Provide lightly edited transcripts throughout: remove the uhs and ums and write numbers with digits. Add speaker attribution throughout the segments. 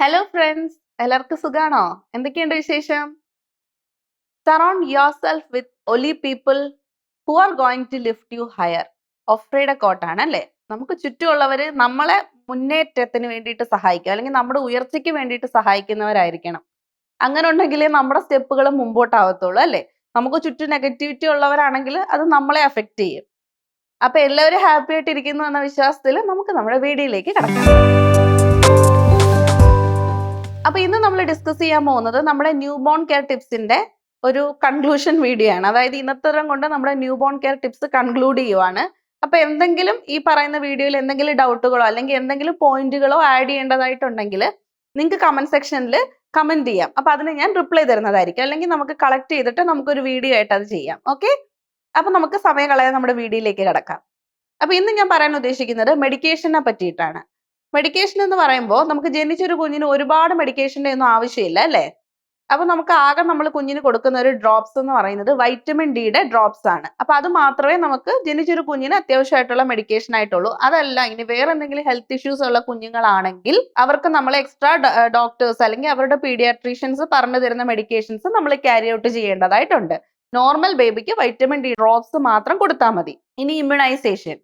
Speaker 1: Hello friends, എല്ലാവർക്കും സുഖാണോ? എന്തൊക്കെയുണ്ട് വിശേഷം? Surround yourself with only people who are going to lift you higher. ഒഫ്രയുടെ കോട്ടാണ് അല്ലേ? നമുക്ക് ചുറ്റുമുള്ളവര് നമ്മളെ മുന്നേറ്റത്തിന് വേണ്ടിയിട്ട് സഹായിക്കുക, അല്ലെങ്കിൽ നമ്മുടെ ഉയർച്ചയ്ക്ക് വേണ്ടിയിട്ട് സഹായിക്കുന്നവരായിരിക്കണം. അങ്ങനെ ഉണ്ടെങ്കിലേ നമ്മുടെ സ്റ്റെപ്പുകൾ മുമ്പോട്ടാവത്തുള്ളൂ അല്ലേ? നമുക്ക് ചുറ്റും നെഗറ്റിവിറ്റി ഉള്ളവരാണെങ്കിൽ അത് നമ്മളെ അഫക്റ്റ് ചെയ്യും. അപ്പൊ എല്ലാവരും ഹാപ്പി ആയിട്ട് ഇരിക്കുന്നു എന്ന വിശ്വാസത്തിൽ നമുക്ക് നമ്മുടെ വീഡിയോയിലേക്ക് കടക്കാം. അപ്പൊ ഇന്ന് നമ്മൾ ഡിസ്കസ് ചെയ്യാൻ പോകുന്നത് നമ്മുടെ ന്യൂ ബോൺ കെയർ ടിപ്സിന്റെ ഒരു കൺക്ലൂഷൻ വീഡിയോ ആണ്. അതായത് ഇന്നത്തെ കൊണ്ട് നമ്മുടെ new born care tips conclude ചെയ്യുവാണ്. അപ്പൊ എന്തെങ്കിലും ഈ പറയുന്ന വീഡിയോയിൽ എന്തെങ്കിലും ഡൗട്ടുകളോ അല്ലെങ്കിൽ എന്തെങ്കിലും പോയിന്റുകളോ ആഡ് ചെയ്യേണ്ടതായിട്ടുണ്ടെങ്കിൽ നിങ്ങൾക്ക് കമന്റ് സെക്ഷനിൽ കമന്റ് ചെയ്യാം. അപ്പൊ അതിന് ഞാൻ റിപ്ലൈ തരുന്നതായിരിക്കും. അല്ലെങ്കിൽ നമുക്ക് കളക്ട് ചെയ്തിട്ട് നമുക്കൊരു വീഡിയോ ആയിട്ട് അത് ചെയ്യാം. ഓക്കെ, അപ്പൊ നമുക്ക് സമയം കളയാൻ നമ്മുടെ വീഡിയോയിലേക്ക് കിടക്കാം. അപ്പൊ ഇന്ന് ഞാൻ പറയാൻ ഉദ്ദേശിക്കുന്നത് മെഡിക്കേഷനെ പറ്റിയിട്ടാണ്. മെഡിക്കേഷൻ എന്ന് പറയുമ്പോൾ നമുക്ക് ജനിച്ചൊരു കുഞ്ഞിന് ഒരുപാട് മെഡിക്കേഷൻ്റെ ഒന്നും ആവശ്യമില്ല അല്ലേ? അപ്പൊ നമുക്ക് ആകെ നമ്മൾ കുഞ്ഞിന് കൊടുക്കുന്ന ഒരു ഡ്രോപ്സ് എന്ന് പറയുന്നത് വൈറ്റമിൻ ഡിയുടെ ഡ്രോപ്സ് ആണ്. അപ്പൊ അത് മാത്രമേ നമുക്ക് ജനിച്ചൊരു കുഞ്ഞിന് അത്യാവശ്യമായിട്ടുള്ള മെഡിക്കേഷൻ ആയിട്ടുള്ളൂ. അതല്ല, ഇനി വേറെ എന്തെങ്കിലും ഹെൽത്ത് ഇഷ്യൂസ് ഉള്ള കുഞ്ഞുങ്ങളാണെങ്കിൽ അവർക്ക് നമ്മൾ എക്സ്ട്രാ ഡോക്ടേഴ്സ് അല്ലെങ്കിൽ അവരുടെ പീഡിയാട്രീഷ്യൻസ് പറഞ്ഞു തരുന്ന മെഡിക്കേഷൻസ് നമ്മൾ ക്യാരി ഔട്ട് ചെയ്യേണ്ടതായിട്ടുണ്ട്. നോർമൽ ബേബിക്ക് വൈറ്റമിൻ ഡി ഡ്രോപ്സ് മാത്രം കൊടുത്താൽ മതി. ഇനി immunisation,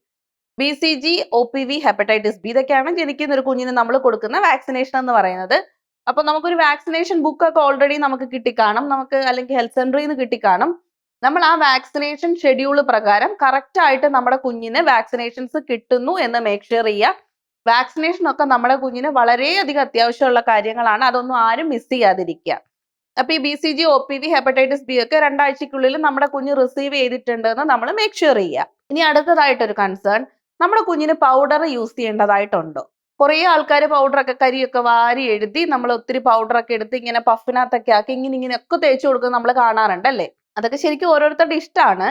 Speaker 1: BCG, OPV, hepatitis B, ഇതൊക്കെയാണ് ജനിക്കുന്ന ഒരു കുഞ്ഞിന് നമ്മൾ കൊടുക്കുന്ന വാക്സിനേഷൻ എന്ന് പറയുന്നത്. അപ്പൊ നമുക്കൊരു വാക്സിനേഷൻ ബുക്ക് ഒക്കെ ഓൾറെഡി നമുക്ക് കിട്ടിക്കാണും, നമുക്ക് അല്ലെങ്കിൽ ഹെൽത്ത് സെന്ററിൽ നിന്ന് കിട്ടിക്കാണും. നമ്മൾ ആ വാക്സിനേഷൻ ഷെഡ്യൂൾ പ്രകാരം കറക്റ്റ് ആയിട്ട് നമ്മുടെ കുഞ്ഞിന് വാക്സിനേഷൻസ് കിട്ടുന്നു എന്ന് മേക്ക് ഷുവർ ചെയ്യുക. വാക്സിനേഷൻ ഒക്കെ നമ്മുടെ കുഞ്ഞിന് വളരെയധികം അത്യാവശ്യമുള്ള കാര്യങ്ങളാണ്. അതൊന്നും ആരും മിസ് ചെയ്യാതിരിക്കുക. അപ്പൊ ഈ BCG, OPV, ഹെപ്പറ്റൈറ്റിസ് ബി ഒക്കെ 2 ആഴ്ചക്കുള്ളിൽ നമ്മുടെ കുഞ്ഞ് റിസീവ് ചെയ്തിട്ടുണ്ട് എന്ന് നമ്മൾ മേക്ക് ഷുവർ ചെയ്യുക. ഇനി അടുത്തതായിട്ടൊരു കൺസേൺ, നമ്മുടെ കുഞ്ഞിന് പൗഡർ യൂസ് ചെയ്യേണ്ടതായിട്ടുണ്ടോ? കുറേ ആൾക്കാർ പൗഡറൊക്കെ കരിയൊക്കെ വാരി എഴുതി നമ്മൾ ഒത്തിരി പൗഡറൊക്കെ എടുത്ത് ഇങ്ങനെ പഫിനകത്തൊക്കെ ആക്കി ഇങ്ങനെയൊക്കെ തേച്ച് കൊടുക്കുന്നത് നമ്മൾ കാണാറുണ്ട് അല്ലേ? അതൊക്കെ ശരിക്കും ഓരോരുത്തരുടെ ഇഷ്ടമാണ്.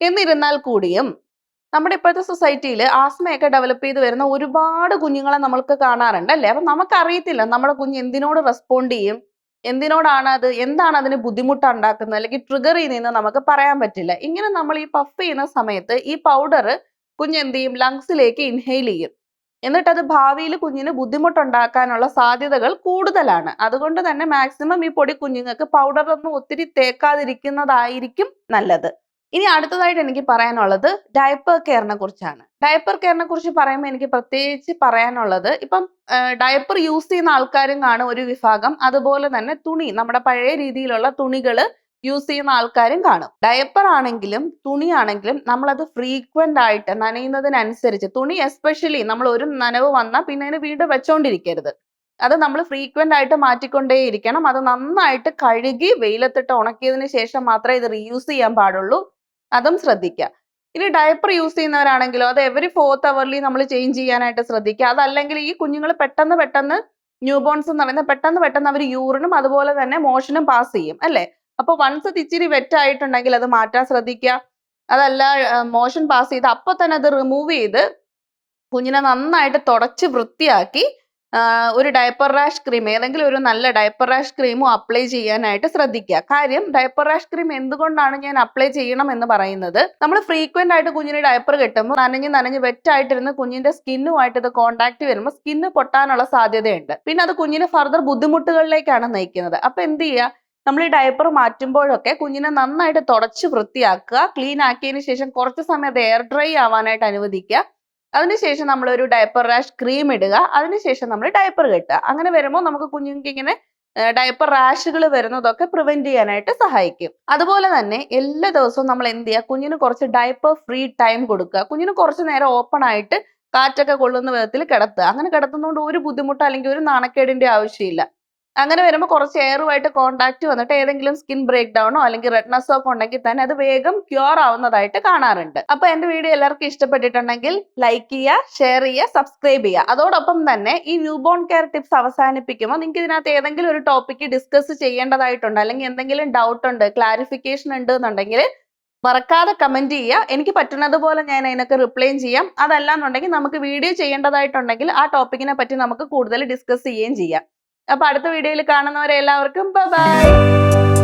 Speaker 1: എന്നിരുന്നാൽ കൂടിയും നമ്മുടെ ഇപ്പോഴത്തെ സൊസൈറ്റിയിൽ ആസ്മയൊക്കെ ഡെവലപ്പ് ചെയ്ത് വരുന്ന ഒരുപാട് കുഞ്ഞുങ്ങളെ നമ്മൾക്ക് കാണാറുണ്ട് അല്ലേ? അപ്പൊ നമുക്കറിയത്തില്ല നമ്മുടെ കുഞ്ഞ് എന്തിനോട് റെസ്പോണ്ട് ചെയ്യും, എന്താണ് അതിന് ബുദ്ധിമുട്ടുണ്ടാക്കുന്നത് അല്ലെങ്കിൽ ട്രിഗർ ചെയ്യുന്നതെന്ന് നമുക്ക് പറയാൻ പറ്റില്ല. ഇങ്ങനെ നമ്മൾ ഈ പഫ് ചെയ്യുന്ന സമയത്ത് ഈ പൗഡർ കുഞ്ഞ് എന്ത് ചെയ്യും? ലങ്സിലേക്ക് ഇൻഹെയിൽ ചെയ്യും. എന്നിട്ട് അത് ഭാവിയിൽ കുഞ്ഞിന് ബുദ്ധിമുട്ടുണ്ടാക്കാനുള്ള സാധ്യതകൾ കൂടുതലാണ്. അതുകൊണ്ട് തന്നെ മാക്സിമം ഈ പൊടി കുഞ്ഞുങ്ങൾക്ക് പൗഡർ ഒന്നും ഒത്തിരി തേക്കാതിരിക്കുന്നതായിരിക്കും നല്ലത്. ഇനി അടുത്തതായിട്ട് എനിക്ക് പറയാനുള്ളത് ഡയപ്പർ കെയറിനെ കുറിച്ചാണ്. ഡയപ്പർ കെയറിനെ കുറിച്ച് പറയുമ്പോൾ എനിക്ക് പ്രത്യേകിച്ച് പറയാനുള്ളത്, ഇപ്പം ഡയപ്പർ യൂസ് ചെയ്യുന്ന ആൾക്കാരും കാണും ഒരു വിഭാഗം, അതുപോലെ തന്നെ തുണി, നമ്മുടെ പഴയ രീതിയിലുള്ള തുണികൾ യൂസ് ചെയ്യുന്ന ആൾക്കാരും കാണും. ഡയപ്പർ ആണെങ്കിലും തുണിയാണെങ്കിലും നമ്മളത് ഫ്രീക്വന്റ് ആയിട്ട് നനയുന്നതിനനുസരിച്ച്, തുണി എസ്പെഷ്യലി നമ്മൾ ഒരു നനവ് വന്നാൽ പിന്നെ അതിന് വീണ്ടും വെച്ചോണ്ടിരിക്കരുത്. അത് നമ്മൾ ഫ്രീക്വന്റ് ആയിട്ട് മാറ്റിക്കൊണ്ടേയിരിക്കണം. അത് നന്നായിട്ട് കഴുകി വെയിലത്തിട്ട് ഉണക്കിയതിന് ശേഷം മാത്രമേ ഇത് റീയൂസ് ചെയ്യാൻ പാടുള്ളൂ. അതും ശ്രദ്ധിക്കുക. ഇനി ഡയപ്പർ യൂസ് ചെയ്യുന്നവരാണെങ്കിലോ അത് എവറി 4th hourly നമ്മൾ ചേഞ്ച് ചെയ്യാനായിട്ട് ശ്രദ്ധിക്കുക. അതല്ലെങ്കിൽ ഈ കുഞ്ഞുങ്ങൾ പെട്ടെന്ന് ന്യൂ ബോൺസ് എന്ന് പറയുന്നത് പെട്ടെന്ന് അവർ യൂറിനും അതുപോലെ തന്നെ മോഷനും പാസ് ചെയ്യും അല്ലേ? അപ്പൊ വൺസ് അത് ഇച്ചിരി വെറ്റ് ആയിട്ടുണ്ടെങ്കിൽ അത് മാറ്റാൻ ശ്രദ്ധിക്കുക. അതല്ല മോഷൻ പാസ് ചെയ്ത് അപ്പൊ തന്നെ അത് റിമൂവ് ചെയ്ത് കുഞ്ഞിനെ നന്നായിട്ട് തുടച്ച് വൃത്തിയാക്കി ഒരു ഡയപ്പർ റാഷ് ക്രീം, ഏതെങ്കിലും ഒരു നല്ല ഡയപ്പർ റാഷ് ക്രീമും അപ്ലൈ ചെയ്യാനായിട്ട് ശ്രദ്ധിക്കുക. കാര്യം ഡയപ്പർ റാഷ് ക്രീം എന്തുകൊണ്ടാണ് ഞാൻ അപ്ലൈ ചെയ്യണം എന്ന് പറയുന്നത്, നമ്മൾ ഫ്രീക്വന്റ് ആയിട്ട് കുഞ്ഞിന് ഡയപ്പർ കിട്ടുമ്പോൾ നനഞ്ഞ് വെറ്റായിട്ടിരുന്ന് കുഞ്ഞിന്റെ സ്കിന്നുമായിട്ട് ഇത് കോണ്ടാക്ട് വരുമ്പോൾ സ്കിന്ന് പൊട്ടാനുള്ള സാധ്യതയുണ്ട്. പിന്നെ അത് കുഞ്ഞിന് ഫർദർ ബുദ്ധിമുട്ടുകളിലേക്കാണ് നയിക്കുന്നത്. അപ്പൊ എന്ത് ചെയ്യുക, നമ്മൾ ഈ ഡയപ്പർ മാറ്റുമ്പോഴൊക്കെ കുഞ്ഞിനെ നന്നായിട്ട് തുടച്ച് വൃത്തിയാക്കുക. ക്ലീൻ ആക്കിയതിന് ശേഷം കുറച്ച് സമയം അത് എയർ ഡ്രൈ ആവാനായിട്ട് അനുവദിക്കുക. അതിനുശേഷം നമ്മൾ ഒരു ഡയപ്പർ റാഷ് ക്രീം ഇടുക. അതിനുശേഷം നമ്മൾ ഡയപ്പർ കെട്ടുക. അങ്ങനെ വരുമ്പോൾ നമുക്ക് കുഞ്ഞുങ്ങൾക്ക് ഇങ്ങനെ ഡയപ്പർ റാഷുകൾ വരുന്നതൊക്കെ പ്രിവെന്റ് ചെയ്യാനായിട്ട് സഹായിക്കും. അതുപോലെ തന്നെ എല്ലാ ദിവസവും നമ്മൾ എന്ത് ചെയ്യുക, കുഞ്ഞിന് കുറച്ച് ഡയപ്പർ ഫ്രീ ടൈം കൊടുക്കുക. കുഞ്ഞിന് കുറച്ച് നേരം ഓപ്പൺ ആയിട്ട് കാറ്റൊക്കെ കൊള്ളുന്ന വിധത്തിൽ കിടത്തുക. അങ്ങനെ കിടത്തുന്നതുകൊണ്ട് ഒരു ബുദ്ധിമുട്ടോ അല്ലെങ്കിൽ ഒരു നാണക്കേടിന്റെ ആവശ്യമില്ല. അങ്ങനെ വരുമ്പോൾ കുറച്ച് എയറുമായിട്ട് കോണ്ടാക്ട് വന്നിട്ട് ഏതെങ്കിലും സ്കിൻ ബ്രേക്ക് ഡൗണോ അല്ലെങ്കിൽ റെഡ്നസ് ഒക്കെ ഉണ്ടെങ്കിൽ തന്നെ അത് വേഗം ക്യൂർ ആവുന്നതായിട്ട് കാണാറുണ്ട്. അപ്പൊ എന്റെ വീഡിയോ എല്ലാവർക്കും ഇഷ്ടപ്പെട്ടിട്ടുണ്ടെങ്കിൽ ലൈക്ക് ചെയ്യുക, ഷെയർ ചെയ്യുക, സബ്സ്ക്രൈബ് ചെയ്യുക. അതോടൊപ്പം തന്നെ ഈ ന്യൂ ബോൺ കെയർ ടിപ്സ് അവസാനിപ്പിക്കുമ്പോൾ നിങ്ങൾക്ക് ഇതിനകത്ത് ഏതെങ്കിലും ഒരു ടോപ്പിക്ക് ഡിസ്കസ് ചെയ്യേണ്ടതായിട്ടുണ്ട് അല്ലെങ്കിൽ എന്തെങ്കിലും ഡൗട്ട് ഉണ്ട്, ക്ലാരിഫിക്കേഷൻ ഉണ്ട് എന്നുണ്ടെങ്കിൽ മറക്കാതെ കമന്റ് ചെയ്യുക. എനിക്ക് പറ്റുന്നത് പോലെ ഞാൻ അതിനൊക്കെ റിപ്ലൈ ചെയ്യാം. അതല്ലാന്നുണ്ടെങ്കിൽ നമുക്ക് വീഡിയോ ചെയ്യേണ്ടതായിട്ടുണ്ടെങ്കിൽ ആ ടോപ്പിക്കിനെ പറ്റി നമുക്ക് കൂടുതൽ ഡിസ്കസ് ചെയ്യുകയും ചെയ്യാം. അപ്പൊ അടുത്ത വീഡിയോയിൽ കാണുന്നവരെ എല്ലാവർക്കും ബൈ.